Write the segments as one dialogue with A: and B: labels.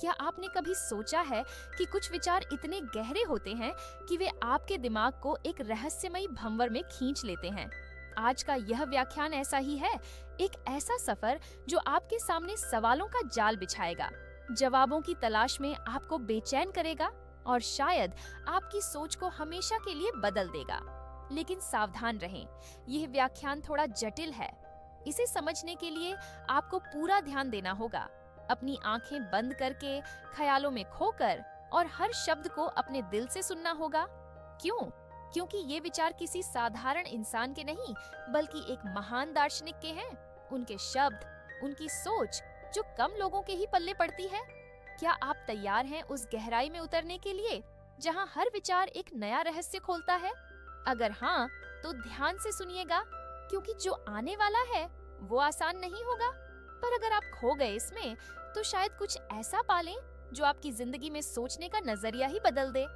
A: क्या आपने कभी सोचा है कि कुछ विचार इतने गहरे होते हैं कि वे आपके दिमाग को एक रहस्यमयी भंवर में खींच लेते हैं? आज का यह व्याख्यान ऐसा ही है, एक ऐसा सफर जो आपके सामने सवालों का जाल बिछाएगा, जवाबों की तलाश में आपको बेचैन करेगा और शायद आपकी सोच को हमेशा के लिए बदल देगा। लेकिन सावधान रहें, यह व्याख्यान थोड़ा जटिल है। इसे समझने के लिए आपको पूरा ध्यान देना होगा, अपनी आंखें बंद करके, ख्यालों में खोकर और हर शब्द को अपने दिल से सुनना होगा। क्यों? क्योंकि ये विचार किसी साधारण इंसान के नहीं, बल्कि एक महान दार्शनिक के हैं। उनके शब्द, उनकी सोच जो कम लोगों के ही पल्ले पड़ती है। क्या आप तैयार हैं उस गहराई में उतरने के लिए जहां हर विचार एक नया रहस्य खोलता है? अगर हाँ, तो ध्यान से सुनिएगा, क्योंकि जो आने वाला है वो आसान नहीं होगा। पर अगर आप खो गए इसमें, तो शायद कुछ ऐसा पालें जो आपकी जिंदगी में सोचने का नजरिया ही बदल दे।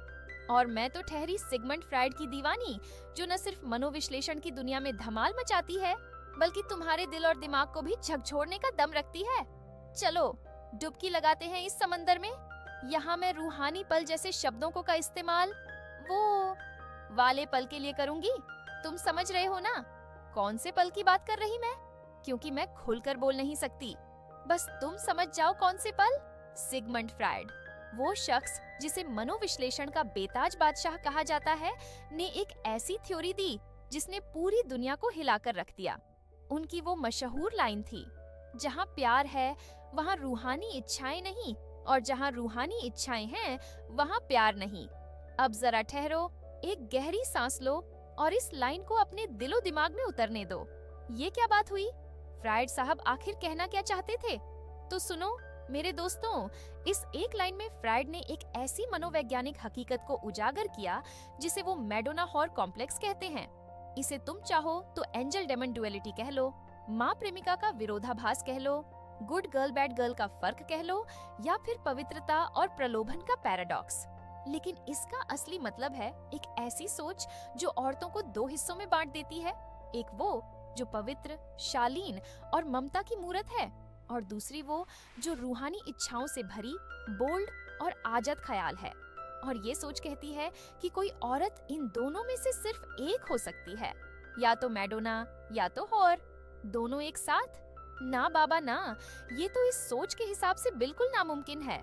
A: और मैं तो ठहरी सिगमंड फ्रायड की दीवानी, जो न सिर्फ मनोविश्लेषण की दुनिया में धमाल मचाती है, बल्कि तुम्हारे दिल और दिमाग को भी झकझोरने का दम रखती है। चलो डुबकी लगाते हैं इस समंदर में। यहाँ मैं रूहानी पल जैसे शब्दों को का इस्तेमाल वो वाले पल के लिए करूंगी। तुम समझ रहे हो ना कौन से पल की बात कर रही मैं? क्योंकि मैं खुलकर बोल नहीं सकती, बस तुम समझ जाओ कौन से पल। सिगमंड फ्रायड, वो शख्स जिसे मनोविश्लेषण का बेताज बादशाह कहा जाता है, ने एक ऐसी थ्योरी दी जिसने पूरी दुनिया को हिलाकर रख दिया। उनकी वो मशहूर लाइन थी, जहाँ प्यार है वहाँ रूहानी इच्छाएं नहीं, और जहाँ रूहानी इच्छाएं हैं वहाँ प्यार नहीं। अब जरा ठहरो, एक गहरी सांस लो और इस लाइन को अपने दिलो दिमाग में उतरने दो। ये क्या बात हुई? फ्रायड साहब आखिर कहना क्या चाहते थे? तो सुनो मेरे दोस्तों, इस एक लाइन में फ्रायड ने एक ऐसी मनोवैज्ञानिक हकीकत को उजागर किया जिसे वो मैडोना हॉर कॉम्प्लेक्स कहते हैं। इसे तुम चाहो तो एंजल डेमन डुअलिटी कह लो, माँ प्रेमिका का विरोधाभास कह लो, गुड गर्ल बैड गर्ल का फर्क कह लो, या फिर पवित्रता और प्रलोभन का पैराडॉक्स। लेकिन इसका असली मतलब है एक ऐसी सोच जो औरतों को दो हिस्सों में बांट देती है। एक वो जो पवित्र, शालीन और ममता की मूरत है, और दूसरी वो जो रूहानी इच्छाओं से भरी, बोल्ड और आजत ख्याल है। और ये सोच कहती है कि कोई औरत इन दोनों में से सिर्फ एक हो सकती है, या तो मैडोना या तो हॉर, दोनों एक साथ। ना बाबा ना, ये तो इस सोच के हिसाब से बिल्कुल नामुमकिन है।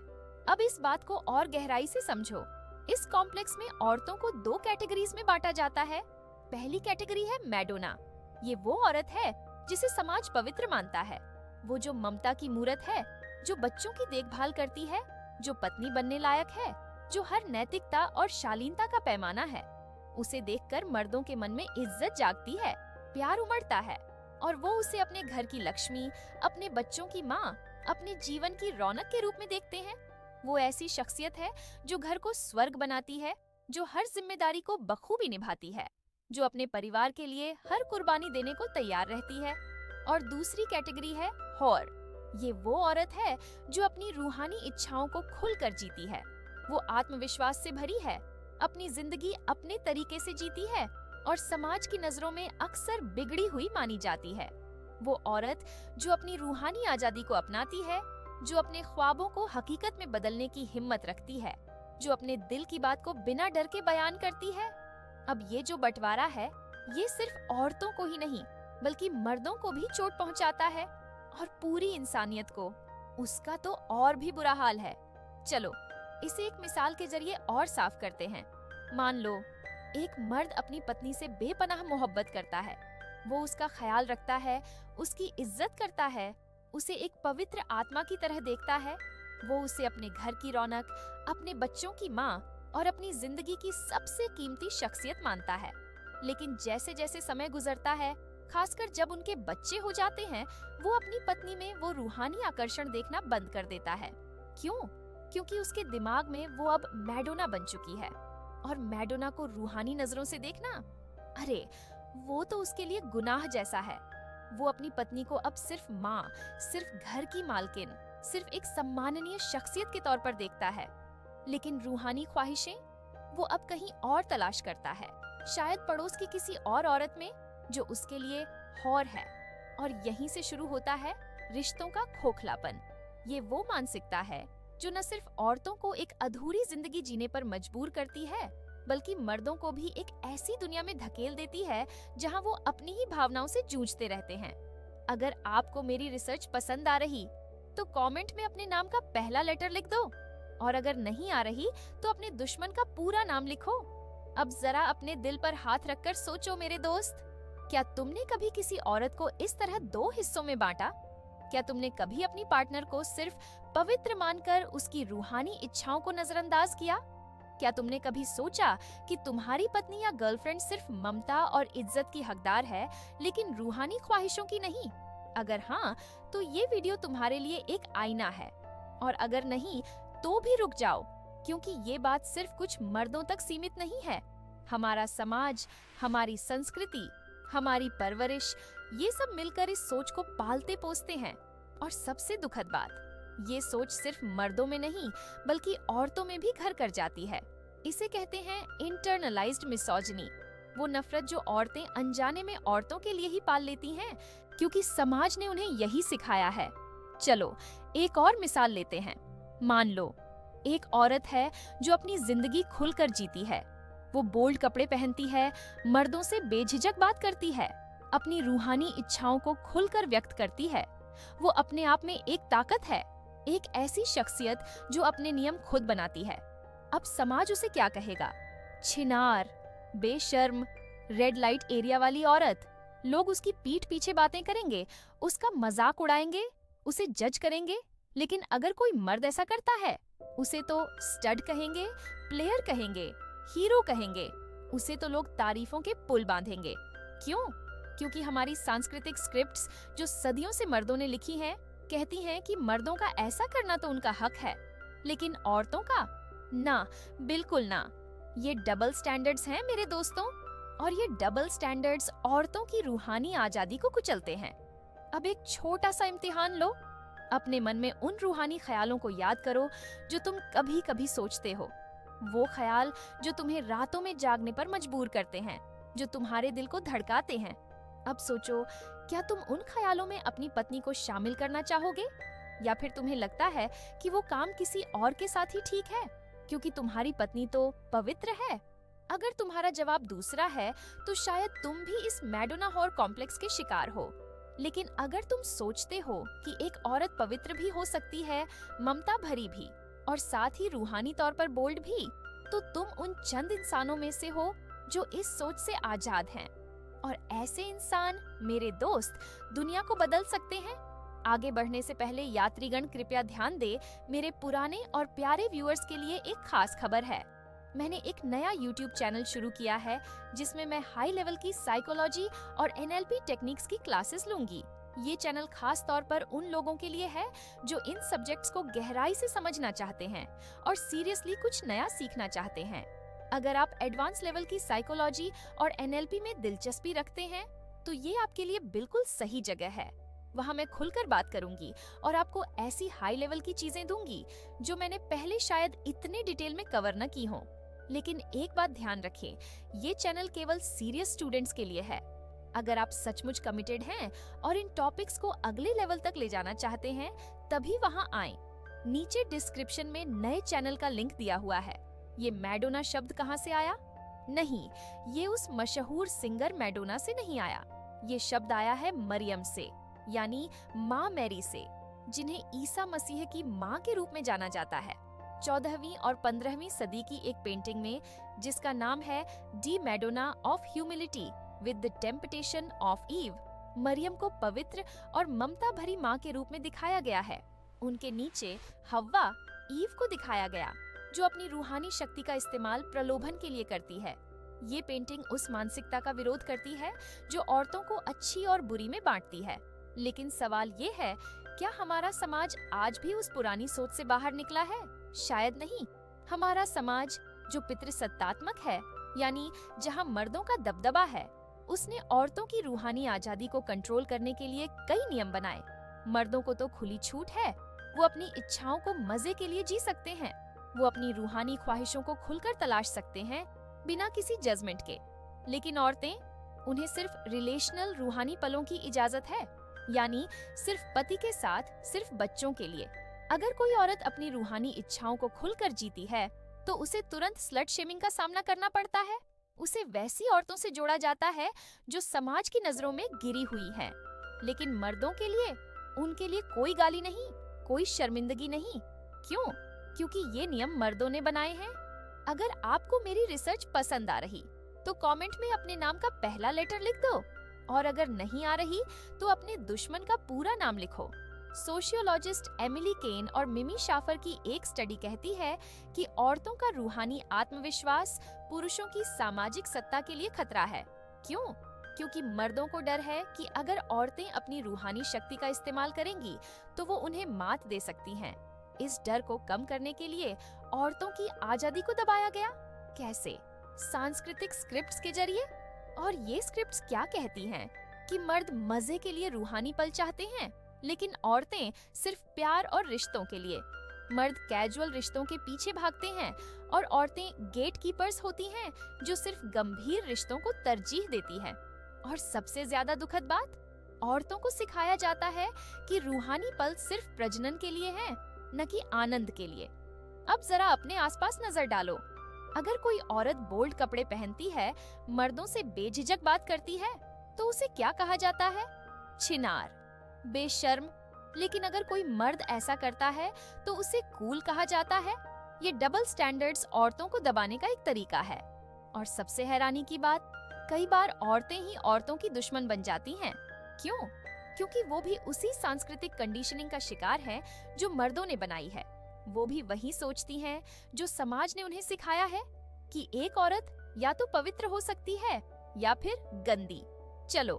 A: अब इस बात को और गहराई से समझो। इस कॉम्प्लेक्स में औरतों को दो कैटेगरीज में बांटा जाता है। पहली कैटेगरी है मैडोना। ये वो औरत है जिसे समाज पवित्र मानता है, वो जो ममता की मूरत है, जो बच्चों की देखभाल करती है, जो पत्नी बनने लायक है, जो हर नैतिकता और शालीनता का पैमाना है। उसे देखकर मर्दों के मन में इज्जत जागती है, प्यार उमड़ता है, और वो उसे अपने घर की लक्ष्मी, अपने बच्चों की माँ, अपने जीवन की रौनक के रूप में देखते हैं। वो ऐसी शख्सियत है जो घर को स्वर्ग बनाती है, जो हर जिम्मेदारी को बखूबी निभाती है, जो अपने परिवार के लिए हर कुर्बानी देने को तैयार रहती है। और दूसरी कैटेगरी है हॉर। ये वो औरत है जो अपनी रूहानी इच्छाओं को खुलकर जीती है। वो आत्मविश्वास से भरी है, अपनी जिंदगी अपने तरीके से जीती है, और समाज की नजरों में अक्सर बिगड़ी हुई मानी जाती है। वो औरत जो अपनी रूहानी आजादी को अपनाती है, जो अपने ख्वाबों को हकीकत में बदलने की हिम्मत रखती है, जो अपने दिल की बात को बिना डर के बयान करती है। अब ये जो बंटवारा है, ये सिर्फ औरतों को ही नहीं, बल्कि मर्दों को भी चोट पहुंचाता है, और पूरी इंसानियत को। उसका तो और भी बुरा हाल है। चलो इसे एक मिसाल के जरिए और साफ करते हैं। मान लो एक मर्द अपनी पत्नी से बेपनाह मोहब्बत करता है। वो उसका ख्याल रखता है, उसकी इज्जत करता है, उसे एक पवित्र आत्मा की तरह देखता है। वो उसे अपने घर की रौनक, अपने बच्चों की माँ और अपनी जिंदगी की सबसे कीमती शख्सियत मानता है। लेकिन जैसे जैसे समय गुजरता है, खासकर जब उनके बच्चे हो जाते हैं, वो अपनी पत्नी में वो रूहानी आकर्षण देखना बंद कर देता है। क्यों? क्योंकि उसके दिमाग में वो अब मैडोना बन चुकी है, और मैडोना को रूहानी नजरों से देखना, अरे वो तो उसके लिए गुनाह जैसा है। वो अपनी पत्नी को अब सिर्फ माँ, सिर्फ घर की मालकिन, सिर्फ एक सम्माननीय शख्सियत के तौर पर देखता है। लेकिन रूहानी ख्वाहिशें वो अब कहीं और तलाश करता है, शायद पड़ोस की किसी और औरत में जो उसके लिए हॉर है। और यहीं से शुरू होता है रिश्तों का खोखलापन। ये वो मानसिकता है जो न सिर्फ औरतों को एक अधूरी जिंदगी जीने पर मजबूर करती है, बल्कि मर्दों को भी एक ऐसी दुनिया में धकेल देती है जहां वो अपनी ही भावनाओं से जूझते रहते हैं। अगर आपको मेरी रिसर्च पसंद आ रही तो कमेंट में अपने नाम का पहला लेटर लिख दो, और अगर नहीं आ रही तो अपने दुश्मन का पूरा नाम लिखो। अब जरा अपने दिल पर हाथ रखकर सोचो मेरे दोस्त, क्या तुमने कभी किसी औरत को इस तरह दो हिस्सों में बांटा? क्या तुमने कभी अपनी पार्टनर को सिर्फ पवित्र मानकर उसकी रूहानी इच्छाओं को नजरअंदाज किया? क्या तुमने कभी सोचा कि तुम्हारी पत्नी या गर्लफ्रेंड सिर्फ ममता और इज्जत की हकदार है, लेकिन रूहानी ख्वाहिशों की नहीं? अगर हाँ, तो ये वीडियो तुम्हारे लिए एक आईना है, और अगर नहीं तो भी रुक जाओ, क्योंकि ये बात सिर्फ कुछ मर्दों तक सीमित नहीं है। हमारा समाज, हमारी संस्कृति, हमारी परवरिश, ये सब मिलकर इस सोच को पालते पोसते हैं। और सबसे दुखद बात, ये सोच सिर्फ मर्दों में नहीं बल्कि औरतों में भी घर कर जाती है। इसे कहते हैं इंटरनलाइज्ड मिसोजिनी, वो नफरत जो औरतें अनजाने में औरतों के लिए ही पाल लेती हैं, क्योंकि समाज ने उन्हें यही सिखाया है। चलो एक और मिसाल लेते हैं। मान लो एक औरत है जो अपनी जिंदगी खुलकर जीती है। वो बोल्ड कपड़े पहनती है, मर्दों से बेझिझक बात करती है, अपनी रूहानी इच्छाओं को खुलकर व्यक्त करती है। वो अपने आप में एक ताकत है, एक ऐसी शख्सियत जो अपने नियम खुद बनाती है। अब समाज उसे क्या कहेगा? छिनार, बेशर्म, रेड लाइट एरिया वाली औरत। लोग उसकी पीठ पीछे बातें करेंगे, उसका मजाक उड़ाएंगे, उसे जज करेंगे। लेकिन अगर कोई मर्द ऐसा करता है, उसे तो स्टड कहेंगे, प्लेयर कहेंगे, हीरो कहेंगे। उसे तो लोग तारीफों के पुल बांधेंगे। क्यों? क्योंकि हमारी सांस्कृतिक स्क्रिप्ट्स जो सदियों से मर्दों ने लिखी हैं, कहती हैं कि मर्दों का ऐसा करना तो उनका हक है, लेकिन औरतों का ना, बिल्कुल ना। ये डबल स्टैंडर्ड्स हैं मेरे दोस्तों, और ये डबल स्टैंडर्ड्स औरतों की रूहानी आजादी को कुचलते हैं। अब एक छोटा सा इम्तिहान लो। अपने मन में उन रूहानी ख्यालों को याद करो जो तुम कभी कभी सोचते हो। वो ख्याल जो तुम्हें रातों में जागने पर मजबूर करते हैं, जो तुम्हारे दिल को धड़काते हैं। अब सोचो, क्या तुम उन ख्यालों में अपनी पत्नी को शामिल करना चाहोगे, या फिर तुम्हें लगता है कि वो काम किसी और के साथ ही ठीक है, क्योंकि तुम्हारी पत्नी तो पवित्र है? अगर तुम्हारा जवाब दूसरा है, तो शायद तुम भी इस मैडोना हॉर कॉम्प्लेक्स के शिकार हो। लेकिन अगर तुम सोचते हो कि एक औरत पवित्र भी हो सकती है, ममता भरी भी, और साथ ही रूहानी तौर पर बोल्ड भी, तो तुम उन चंद इंसानों में से हो जो इस सोच से आजाद हैं। और ऐसे इंसान, मेरे दोस्त, दुनिया को बदल सकते हैं। आगे बढ़ने से पहले यात्रीगण कृपया ध्यान दे, मेरे पुराने और प्यारे व्यूअर्स के लिए एक खास खबर है। मैंने एक नया YouTube चैनल शुरू किया है जिसमें मैं हाई लेवल की साइकोलॉजी और NLP टेक्निक्स की क्लासेस लूंगी। ये चैनल खास तौर पर उन लोगों के लिए है जो इन सब्जेक्ट्स को गहराई से समझना चाहते हैं और सीरियसली कुछ नया सीखना चाहते हैं। अगर आप एडवांस लेवल की साइकोलॉजी और NLP में दिलचस्पी रखते हैं, तो ये आपके लिए बिल्कुल सही जगह है। वहाँ मैं खुलकर बात करूंगी और आपको ऐसी हाई लेवल की चीजें दूंगी जो मैंने पहले शायद इतने डिटेल में कवर न की हों। लेकिन एक बात ध्यान रखें, ये चैनल केवल सीरियस स्टूडेंट्स के लिए है। अगर आप सचमुच कमिटेड हैं और इन टॉपिक्स को अगले लेवल तक ले जाना चाहते हैं, तभी वहाँ आएं। नीचे डिस्क्रिप्शन में नए चैनल का लिंक दिया हुआ है। ये मैडोना शब्द कहाँ से आया? नहीं, ये उस मशहूर सिंगर मैडोना से नहीं आया। ये शब्द आया है मरियम से, यानी माँ मैरी से, जिन्हें ईसा मसीह की माँ के रूप में जाना जाता है। 14वीं और 15वीं सदी की एक पेंटिंग में, जिसका नाम है the Madonna of humility with the temptation of Eve, Mariam को पवित्र और ममता भरी माँ के रूप में दिखाया गया है। उनके नीचे हव्वा, ईव को दिखाया गया, जो अपनी रूहानी शक्ति का इस्तेमाल प्रलोभन के लिए करती है। ये पेंटिंग उस मानसिकता का विरोध करती है जो औरतों को अच्छी और बुरी में बांटती है। लेकिन सवाल ये है, क्या हमारा समाज आज भी उस पुरानी सोच से बाहर निकला है? शायद नहीं। हमारा समाज जो पितृसत्तात्मक है, यानी जहाँ मर्दों का दबदबा है, उसने औरतों की रूहानी आजादी को कंट्रोल करने के लिए कई नियम बनाए। मर्दों को तो खुली छूट है, वो अपनी इच्छाओं को मजे के लिए जी सकते हैं। वो अपनी रूहानी ख्वाहिशों को खुलकर तलाश सकते हैं बिना किसी जजमेंट के। लेकिन औरतें, उन्हें सिर्फ रिलेशनल रूहानी पलों की इजाजत है, यानी सिर्फ पति के साथ, सिर्फ बच्चों के लिए। अगर कोई औरत अपनी रूहानी इच्छाओं को खुलकर जीती है, तो उसे तुरंत स्लट शेमिंग का सामना करना पड़ता है। उसे वैसी औरतों से जोड़ा जाता है जो समाज की नजरों में गिरी हुई हैं। लेकिन मर्दों के लिए, उनके लिए कोई गाली नहीं, कोई शर्मिंदगी नहीं। क्यों? क्योंकि ये नियम मर्दों ने बनाए हैं। अगर आपको मेरी रिसर्च पसंद आ रही, तो कमेंट में अपने नाम का पहला लेटर लिख दो, और अगर नहीं आ रही तो अपने दुश्मन का पूरा नाम लिखो। सोशियोलॉजिस्ट एमिली केन और मिमी शाफर की एक स्टडी कहती है कि औरतों का रूहानी आत्मविश्वास पुरुषों की सामाजिक सत्ता के लिए खतरा है। क्यों? क्योंकि मर्दों को डर है कि अगर औरतें अपनी रूहानी शक्ति का इस्तेमाल करेंगी तो वो उन्हें मात दे सकती हैं। इस डर को कम करने के लिए औरतों की आजादी को दबाया गया। कैसे? सांस्कृतिक स्क्रिप्ट्स के जरिए। और ये स्क्रिप्ट्स क्या कहती हैं? कि मर्द मजे के लिए रूहानी पल चाहते हैं, लेकिन औरतें सिर्फ प्यार और रिश्तों के लिए। मर्द कैजुअल रिश्तों के पीछे भागते हैं और औरतें गेटकीपर्स होती हैं जो सिर्फ गंभीर रिश्तों को तरजीह देती हैं। और सबसे ज्यादा दुखद बात, औरतों को सिखाया जाता है कि रूहानी पल सिर्फ प्रजनन के लिए हैं, न कि आनंद के लिए। अब जरा अपने आसपास नजर डालो। अगर कोई औरत बोल्ड कपड़े पहनती है, मर्दों से बेझिझक बात करती है, तो उसे क्या कहा जाता है? छिनार, बेशर्म। लेकिन अगर कोई मर्द ऐसा करता है तो उसे कूल कहा जाता है। ये डबल स्टैंडर्ड्स औरतों को दबाने का एक तरीका है। और सबसे हैरानी की बात, कई बार औरतें ही औरतों की दुश्मन बन जाती हैं। क्यों? क्योंकि वो भी उसी सांस्कृतिक कंडीशनिंग का शिकार है जो मर्दों ने बनाई है। वो भी वही सोचती हैं जो समाज ने उन्हें सिखाया है कि एक औरत या तो पवित्र हो सकती है या फिर गंदी। चलो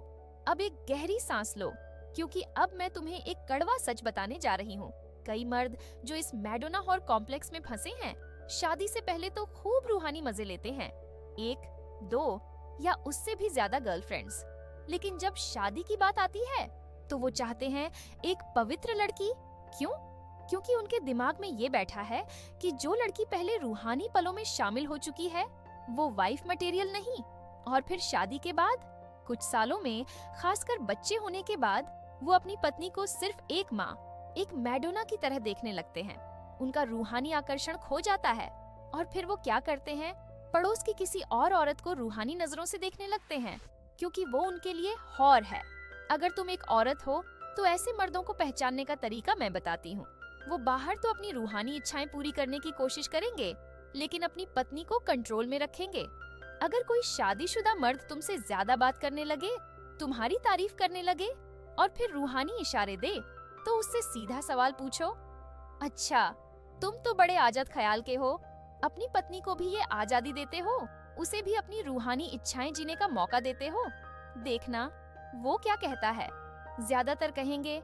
A: अब एक गहरी सांस लो, क्योंकि अब मैं तुम्हें एक कड़वा सच बताने जा रही हूँ। कई मर्द जो इस मैडोना हॉर कॉम्प्लेक्स में फंसे हैं, शादी से पहले तो खूब रूहानी मजे लेते हैं, 1, 2 या उससे भी ज्यादा गर्लफ्रेंड्स। लेकिन जब शादी की बात आती है तो वो चाहते हैं एक पवित्र लड़की। क्यों? क्योंकि उनके दिमाग में ये बैठा है कि जो लड़की पहले रूहानी पलों में शामिल हो चुकी है, वो वाइफ मटेरियल नहीं। और फिर शादी के बाद कुछ सालों में, खासकर बच्चे होने के बाद, वो अपनी पत्नी को सिर्फ एक माँ, एक मैडोना की तरह देखने लगते हैं। उनका रूहानी आकर्षण खो जाता है और फिर वो क्या करते हैं? पड़ोस की किसी और औरत को रूहानी नजरों से देखने लगते हैं, क्योंकि वो उनके लिए हौर है। अगर तुम एक औरत हो तो ऐसे मर्दों को पहचानने का तरीका मैं बताती हूँ। वो बाहर तो अपनी रूहानी इच्छाएं पूरी करने की कोशिश करेंगे, लेकिन अपनी पत्नी को कंट्रोल में रखेंगे। अगर कोई शादीशुदा मर्द तुमसे ज्यादा बात करने लगे, तुम्हारी तारीफ करने लगे और फिर रूहानी इशारे दे, तो उससे सीधा सवाल पूछो, अच्छा तुम तो बड़े आजाद ख्याल के हो, अपनी पत्नी को भी ये आजादी देते हो, उसे भी अपनी रूहानी इच्छाएं जीने का मौका देते हो। देखना वो क्या कहता है। ज्यादातर कहेंगे,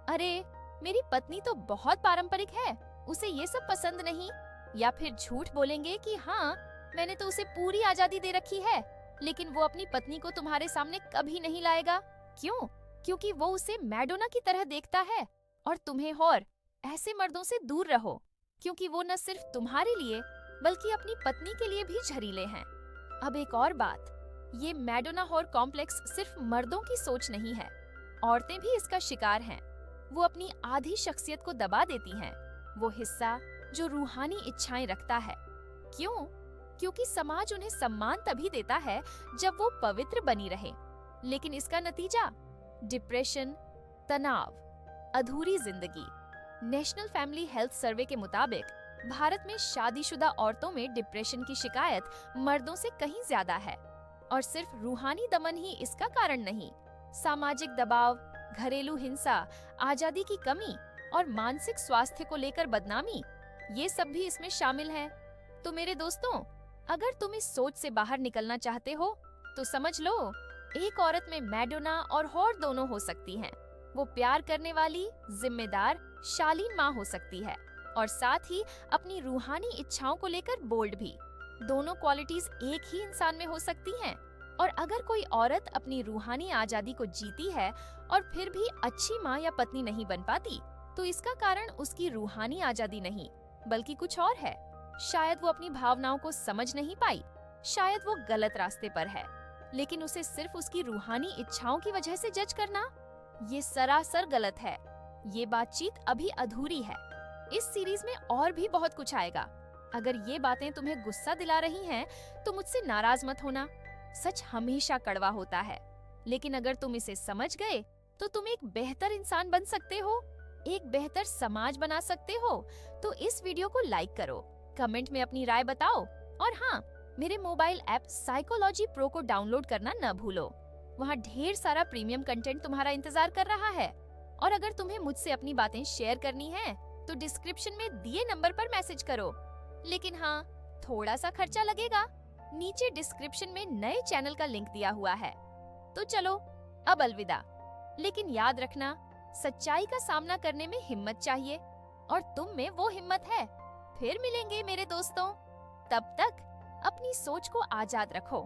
A: अरे मेरी पत्नी तो बहुत पारंपरिक है, उसे ये सब पसंद नहीं। या फिर झूठ बोलेंगे कि हाँ मैंने तो उसे पूरी आजादी दे रखी है, लेकिन वो अपनी पत्नी को तुम्हारे सामने कभी नहीं लाएगा। क्यों? क्योंकि वो उसे मैडोना की तरह देखता है और तुम्हें हौर। ऐसे मर्दों से दूर रहो, क्योंकि वो न सिर्फ तुम्हारे लिए बल्कि अपनी पत्नी के लिए भी जहरीले हैं। अब एक और बात, ये मैडोना हौर कॉम्प्लेक्स सिर्फ मर्दों की सोच नहीं है, औरतें भी इसका शिकार हैं। वो अपनी आधी शख्सियत को दबा देती हैं, वो हिस्सा जो रूहानी इच्छाएं रखता है। क्यों? क्योंकि समाज उन्हें सम्मान तभी देता है जब वो पवित्र बनी रहे। लेकिन इसका नतीजा डिप्रेशन, तनाव, अधूरी जिंदगी। नेशनल फैमिली हेल्थ सर्वे के मुताबिक भारत में शादीशुदा औरतों में डिप्रेशन की शिकायत मर्दों से कहीं ज्यादा है। और सिर्फ रूहानी दमन ही इसका कारण नहीं, सामाजिक दबाव, घरेलू हिंसा, आजादी की कमी और मानसिक स्वास्थ्य को लेकर बदनामी, ये सब भी इसमें शामिल हैं। तो मेरे दोस्तों, अगर तुम इस सोच से बाहर निकलना चाहते हो तो समझ लो, एक औरत में मैडोना और हौर दोनों हो सकती हैं। वो प्यार करने वाली, जिम्मेदार, शालीन माँ हो सकती है और साथ ही अपनी रूहानी इच्छाओं को लेकर बोल्ड भी। दोनों क्वालिटीज एक ही इंसान में हो सकती हैं। और अगर कोई औरत अपनी रूहानी आजादी को जीती है और फिर भी अच्छी माँ या पत्नी नहीं बन पाती, तो इसका कारण उसकी रूहानी आजादी नहीं बल्कि कुछ और है। शायद वो अपनी भावनाओं को समझ नहीं पाई, शायद वो गलत रास्ते पर है, लेकिन उसे सिर्फ उसकी रूहानी इच्छाओं की वजह से जज करना, ये सरासर गलत है। ये बातचीत अभी अधूरी है। इस सीरीज में और भी बहुत कुछ आएगा। अगर ये बातें तुम्हें गुस्सा दिला रही हैं, तो मुझसे नाराज मत होना। सच हमेशा कड़वा होता है, लेकिन अगर तुम इसे समझ गए तो तुम एक बेहतर इंसान बन सकते हो, एक बेहतर समाज बना सकते हो। तो इस वीडियो को लाइक करो, कमेंट में अपनी राय बताओ, और हाँ, मेरे मोबाइल ऐप साइकोलॉजी प्रो को डाउनलोड करना न भूलो। वहाँ ढेर सारा प्रीमियम कंटेंट तुम्हारा इंतजार कर रहा है। और अगर तुम्हें मुझसे अपनी बातें शेयर करनी है तो डिस्क्रिप्शन में दिए नंबर पर मैसेज करो। लेकिन हाँ, थोड़ा सा खर्चा लगेगा। नीचे डिस्क्रिप्शन में नए चैनल का लिंक दिया हुआ है। तो चलो, अब अलविदा। लेकिन याद रखना, सच्चाई का सामना करने में हिम्मत चाहिए, और तुम में वो हिम्मत है। फिर मिलेंगे मेरे दोस्तों। तब तक अपनी सोच को आजाद रखो।